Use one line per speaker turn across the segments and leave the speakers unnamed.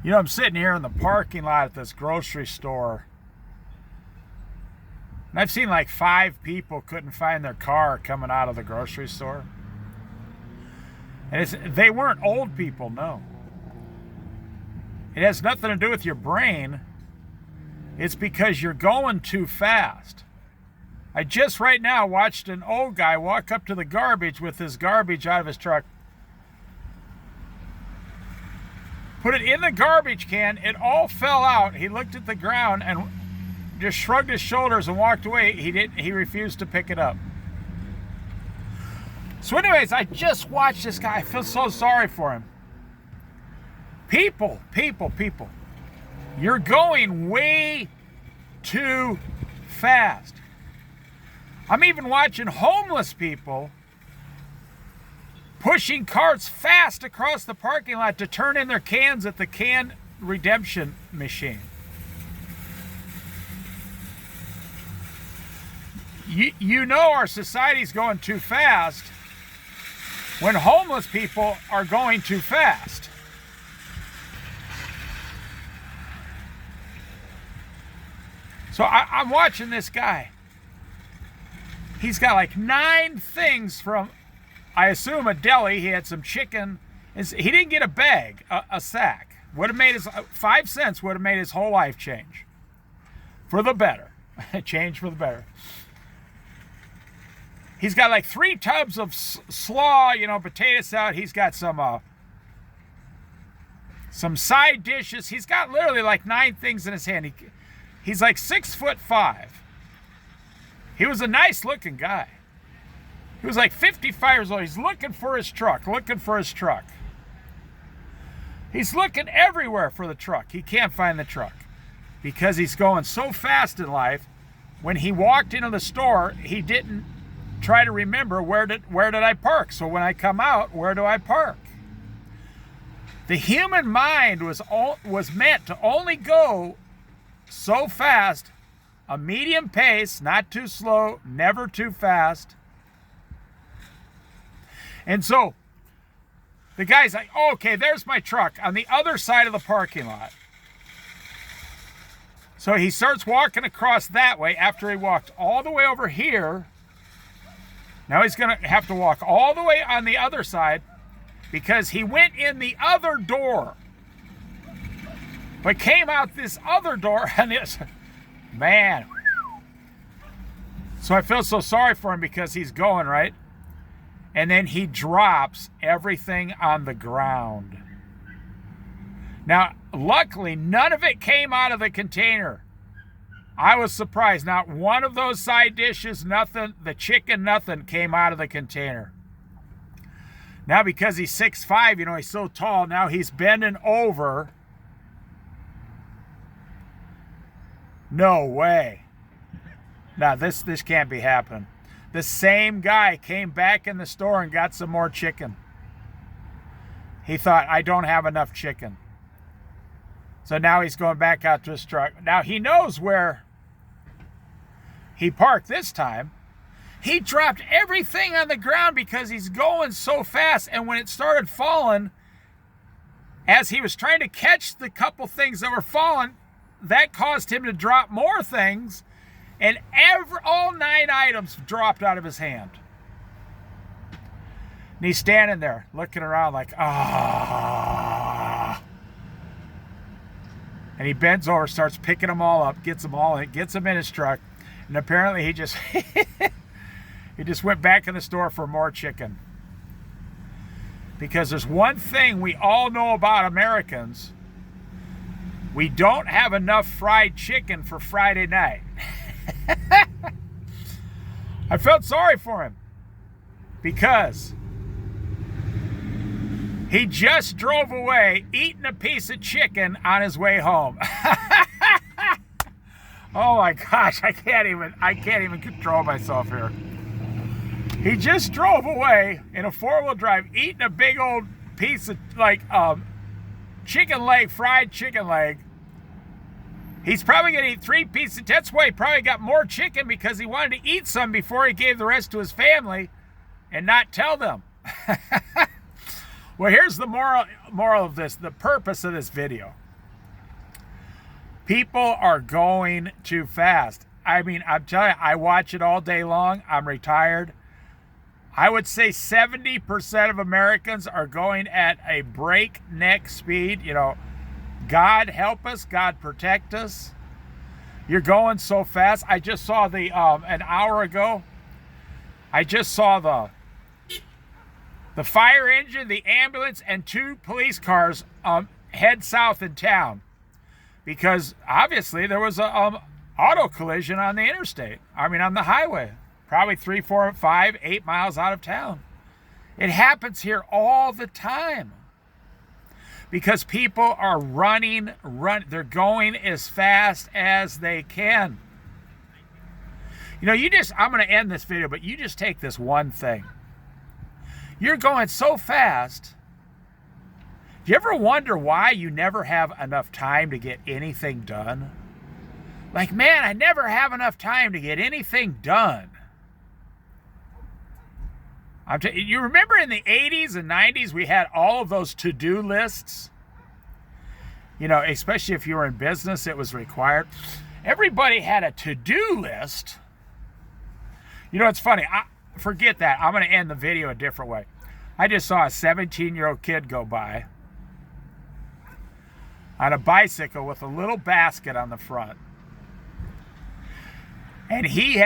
You know, I'm sitting here in the parking lot at this grocery store, and I've seen like 5 people couldn't find their car coming out of the grocery store. And they weren't old people, no. It has nothing to do with your brain. It's because you're going too fast. I just right now watched an old guy walk up to the garbage with his garbage out of his truck, put it in the garbage can, it all fell out. He looked at the ground and just shrugged his shoulders and walked away. He refused to pick it up. So anyways, I just watched this guy. I feel so sorry for him. People. You're going way too fast. I'm even watching homeless people pushing carts fast across the parking lot to turn in their cans at the can redemption machine. You know our society's going too fast when homeless people are going too fast. So I'm watching this guy. He's got like 9 things from, I assume, a deli. He had some chicken. He didn't get a bag, a sack. Would have made his 5 cents would have made his whole life change for the better. Change for the better. He's got like 3 tubs of slaw, potato salad. He's got some side dishes. He's got literally like 9 things in his hand. He's like 6'5". He was a nice looking guy. He was like 55 years old. He's looking for his truck. He's looking everywhere for the truck. He can't find the truck because he's going so fast in life. When he walked into the store, he didn't try to remember where did I park. So when I come out, where do I park? The human mind was meant to only go so fast, a medium pace, not too slow, never too fast. And so the guy's like, oh, okay, there's my truck on the other side of the parking lot. So he starts walking across that way after he walked all the way over here. Now he's going to have to walk all the way on the other side because he went in the other door, but came out this other door, and it's, man. So I feel so sorry for him because he's going, right? And then he drops everything on the ground. Now, luckily, none of it came out of the container. I was surprised. Not one of those side dishes, nothing, the chicken, nothing came out of the container. Now, because he's 6'5", he's so tall, now he's bending over. No way. Now, this can't be happening. The same guy came back in the store and got some more chicken. He thought, I don't have enough chicken. So now he's going back out to his truck. Now he knows where he parked this time. He dropped everything on the ground because he's going so fast. And when it started falling, as he was trying to catch the couple things that were falling, that caused him to drop more things. And all 9 items dropped out of his hand. And he's standing there looking around like, ah. And he bends over, starts picking them all up, gets them in his truck. And apparently he just went back in the store for more chicken. Because there's one thing we all know about Americans. We don't have enough fried chicken for Friday night. I felt sorry for him because he just drove away eating a piece of chicken on his way home. Oh my gosh, I can't even control myself here. He just drove away in a 4-wheel drive eating a big old piece of chicken leg, fried chicken leg. He's probably going to eat 3 pieces. That's why he probably got more chicken, because he wanted to eat some before he gave the rest to his family and not tell them. Well, here's the moral of this, the purpose of this video. People are going too fast. I mean, I'm telling you, I watch it all day long. I'm retired. I would say 70% of Americans are going at a breakneck speed. You know, God help us, God protect us. You're going so fast. I just saw an hour ago, I just saw the fire engine, the ambulance, and 2 police cars head south in town because obviously there was a auto collision on the interstate. I mean, on the highway, probably 3, 4, 5, 8 miles out of town. It happens here all the time because people are they're going as fast as they can. You know, I'm going to end this video, but you just take this one thing. You're going so fast. Do you ever wonder why you never have enough time to get anything done? Like, man, I never have enough time to get anything done. You remember in the 80s and 90s, we had all of those to-do lists? You know, especially if you were in business, it was required. Everybody had a to-do list. You know, it's funny. Forget that. I'm going to end the video a different way. I just saw a 17-year-old kid go by on a bicycle with a little basket on the front. And he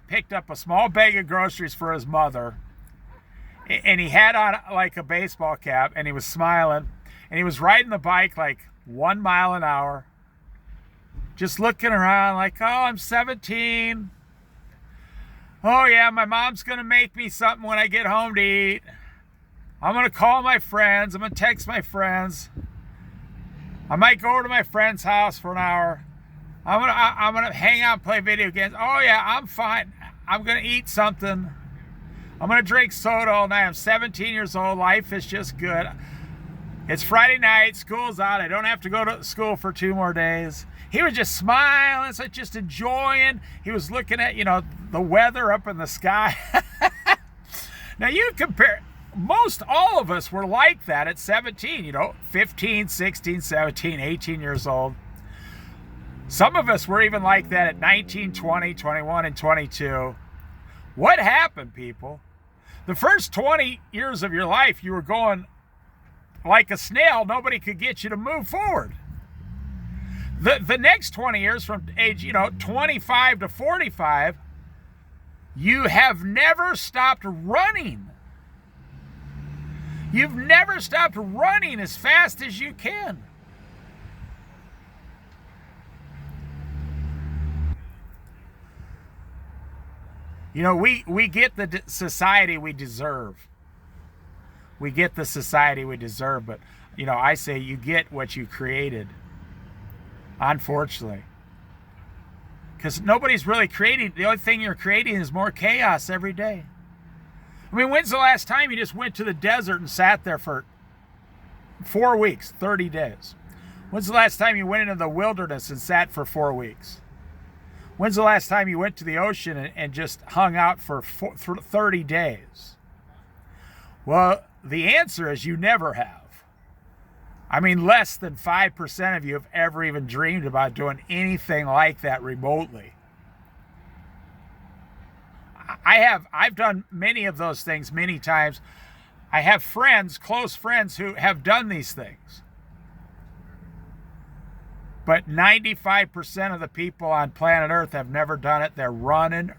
picked up a small bag of groceries for his mother. And he had on like a baseball cap and he was smiling. And he was riding the bike like 1 mile an hour. Just looking around like, oh, I'm 17. Oh yeah, my mom's gonna make me something when I get home to eat. I'm gonna call my friends. I'm gonna text my friends. I might go over to my friend's house for an hour. I'm gonna hang out and play video games. Oh yeah, I'm fine. I'm gonna eat something. I'm gonna drink soda all night. I'm 17 years old. Life is just good. It's Friday night. School's out. I don't have to go to school for 2 more days. He was just smiling, so just enjoying. He was looking at, you know, the weather up in the sky. Now you compare, most all of us were like that at 17, you know, 15, 16, 17, 18 years old. Some of us were even like that at 19, 20, 21, and 22. What happened, people? The first 20 years of your life, you were going like a snail. Nobody could get you to move forward. The next 20 years from age, 25 to 45, you have never stopped running. You've never stopped running as fast as you can. We get the society we deserve. We get the society we deserve, but, I say you get what you created. Unfortunately. Because nobody's really creating. The only thing you're creating is more chaos every day. I mean, when's the last time you just went to the desert and sat there for 4 weeks, 30 days? When's the last time you went into the wilderness and sat for 4 weeks? When's the last time you went to the ocean and just hung out for 30 days? Well, the answer is you never have. I mean, less than 5% of you have ever even dreamed about doing anything like that remotely. I've done many of those things many times. I have friends, close friends, who have done these things. But 95% of the people on planet Earth have never done it. They're running.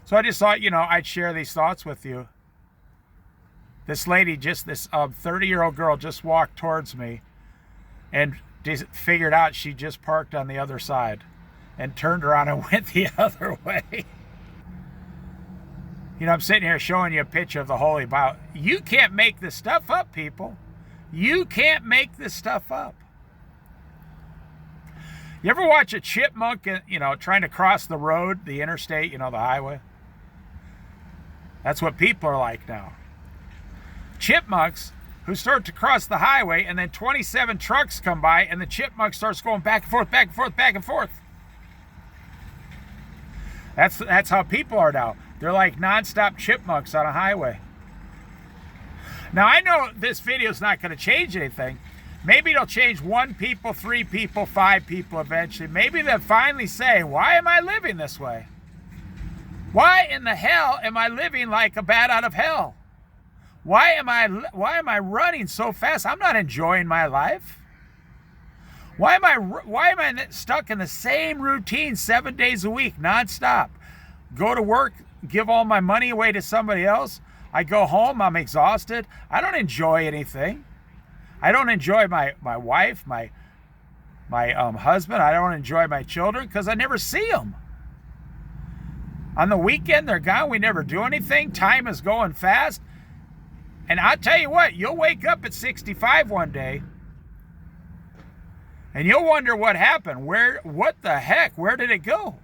So I just thought, I'd share these thoughts with you. This lady, this 30-year-old girl just walked towards me and figured out she just parked on the other side and turned around and went the other way. I'm sitting here showing you a picture of the Holy Bible. You can't make this stuff up, people. You can't make this stuff up. You ever watch a chipmunk, trying to cross the road, the interstate, the highway? That's what people are like now. Chipmunks who start to cross the highway, and then 27 trucks come by, and the chipmunk starts going back and forth, back and forth, back and forth. That's how people are now. They're like nonstop chipmunks on a highway. Now, I know this video is not going to change anything, Maybe it'll change 1 people, 3 people, 5 people eventually. Maybe they'll finally say, why am I living this way? Why in the hell am I living like a bat out of hell? Why am I running so fast? I'm not enjoying my life. Why am I stuck in the same routine 7 days a week, nonstop? Go to work, give all my money away to somebody else. I go home, I'm exhausted. I don't enjoy anything. I don't enjoy my wife, my husband. I don't enjoy my children because I never see them. On the weekend, they're gone. We never do anything. Time is going fast. And I'll tell you what, you'll wake up at 65 one day and you'll wonder what happened. What the heck? Where did it go?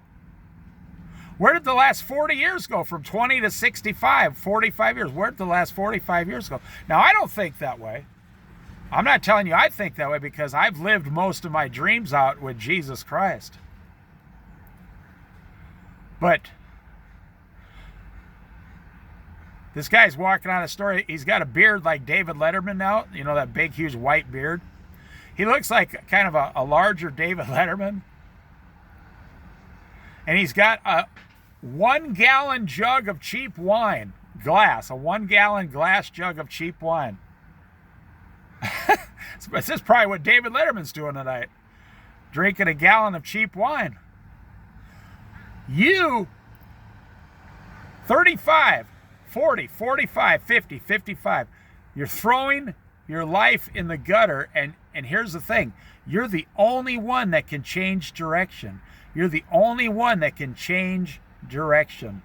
Where did the last 40 years go? From 20 to 65, 45 years. Where did the last 45 years go? Now, I don't think that way. I'm not telling you I think that way because I've lived most of my dreams out with Jesus Christ. But this guy's walking on a story. He's got a beard like David Letterman now. You know, that big, huge white beard. He looks like kind of a larger David Letterman. And he's got a 1-gallon jug of cheap wine. Glass. A 1-gallon glass jug of cheap wine. This is probably what David Letterman's doing tonight. Drinking a gallon of cheap wine. You, 35, 40, 45, 50, 55. You're throwing your life in the gutter, and here's the thing. You're the only one that can change direction. You're the only one that can change direction.